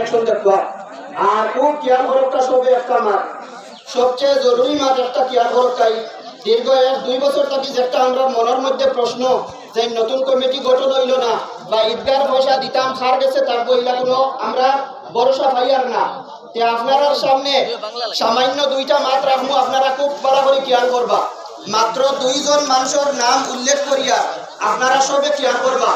connection দেখবা আর খুব খেয়াল করবটা সবে একটা মাঠ সবচেয়ে জরুরি মাঠ একটা খেয়াল করতাই দীর্ঘ 1-2 বছর থাকি যেটা আমরা মনের মধ্যে প্রশ্ন যে নতুন কমিটি গঠন হইল না বা ঈদগার পয়সা দিতাম খার গেছে তার বইলা কোনো আমরা ভরসা পাই আর না তে আপনার সামনে সামান্য 2টা মাঠ রাখবো আপনারা খুব ভালো করে খেয়াল করবা মাত্র 2 জন মানুষের নাম উল্লেখ করিয়া আপনারা সবে খেয়াল করবা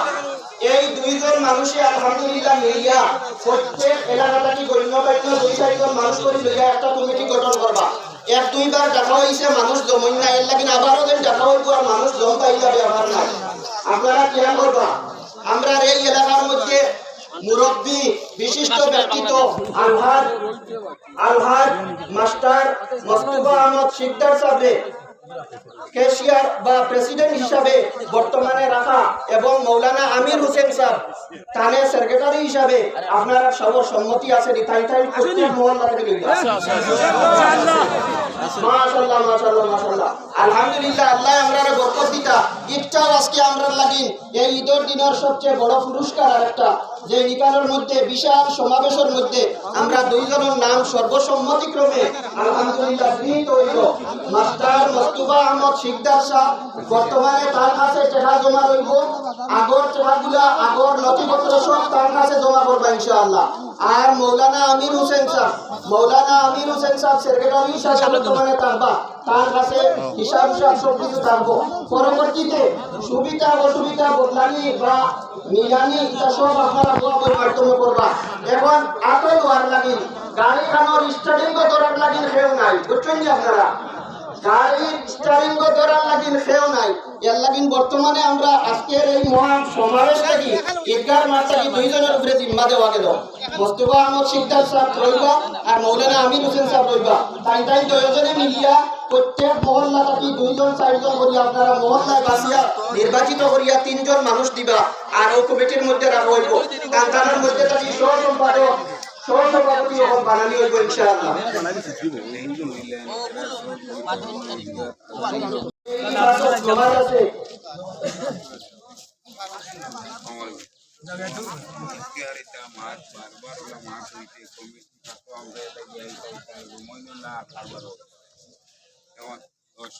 এই 2 জন মানুষে আলহামদুলিল্লাহ মিলিয়া প্রত্যেক এলাকাটা কি গণ্যমান্য 2-4 জন মানুষ করে লইয়া একটা কমিটি গঠন করবা 1-2 বার দেখা হইছে মানুষ জমই না এর লাগি আবারও যেন দেখা হইব আর মানুষ জম পাই যাবে আমার না আপনারা খেয়াল করবা আমরা এই এলাকার মধ্যে মুরব্বী বিশিষ্ট ব্যক্তিত্ব আলহাজ মাস্টার মোস্তফা আহমদ শিকদার সাহেব ক্যাশিয়ার বা প্রেসিডেন্ট হিসাবে বর্তমানে রাখা এবং মৌলানা আমির হোসেন স্যার তানে সেক্রেটারি হিসাবে আপনারা সবার সম্মতি আছে প্রত্যেক মহল্লা থেকে মাশাআল্লাহ মাশাআল্লাহ মাশাআল্লাহ আলহামদুলিল্লাহ আল্লাহ আমরারে বরকত দিতা ঈদটাও আজকে আমরার লাগি এই ঈদের দিনের সবচেয়ে বড় পুরস্কার আরেকটা যে নিকালের মধ্যে বিশাল সমাবেশের মধ্যে আমরা 2 জনের নাম সর্বসম্মতিক্রমে আলহামদুলিল্লাহ গৃহীত হইল মাস্টার মোস্তফা আহমদ শিকদার সাহেব বর্তমানে তার কাছে টাকা জমা রইব আগর টাকাগুলা আগর নথিপত্র সব তার কাছে জমা করবে ইনশাআল্লাহ আর মৌলানা আমির হোসেন সাহেব সেক্রেটারি হিসাবে বর্তমানে থাকবা তার কাছে হিসাব সব কিছু থাকবো পরবর্তীতে সুবিধা অসুবিধা বদলানি বা মিলানি এটা সব আপনারা বলার মাধ্যমে করবা এখন আতই হওয়ার লাগি গাড়ি খানোর স্টার্টিং করার লাগি কেউ নাই বুঝছেন নি আপনারা গাড়ির স্টারিং ধরার লাগিন খেও নাই এর লাগিন বর্তমানে আমরা আজকের এই মহা সমাবেশ লাগি ঈদগাহ মাঠ লাগি 2 জনের উপরে জিম্মা দেওয়া গেল মোস্তফা আহমদ শিকদার সাহেব রইবা আর মৌলানা আমির হোসেন সাহেব রইবা তাই 2 জনে মিলিয়া প্রত্যেক মহল্লা থাকি 2 জন 4 জন করিয়া আপনারা মহল্লায় বাসিয়া নির্বাচিত করিয়া 3 জন মানুষ দিবা আর ওই কমিটির মধ্যে রাখা হইব কান্তানের মধ্যে থাকি সহ সম্পাদক সভাপতি এবং বানানি হইব ইনশাআল্লাহ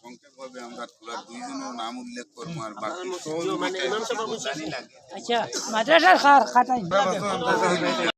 সংক্ষেপভাবে আমরা তোলা 2 জনের নাম উল্লেখ করবো আর বাকি আচ্ছা মাদ্রাসার খাটাই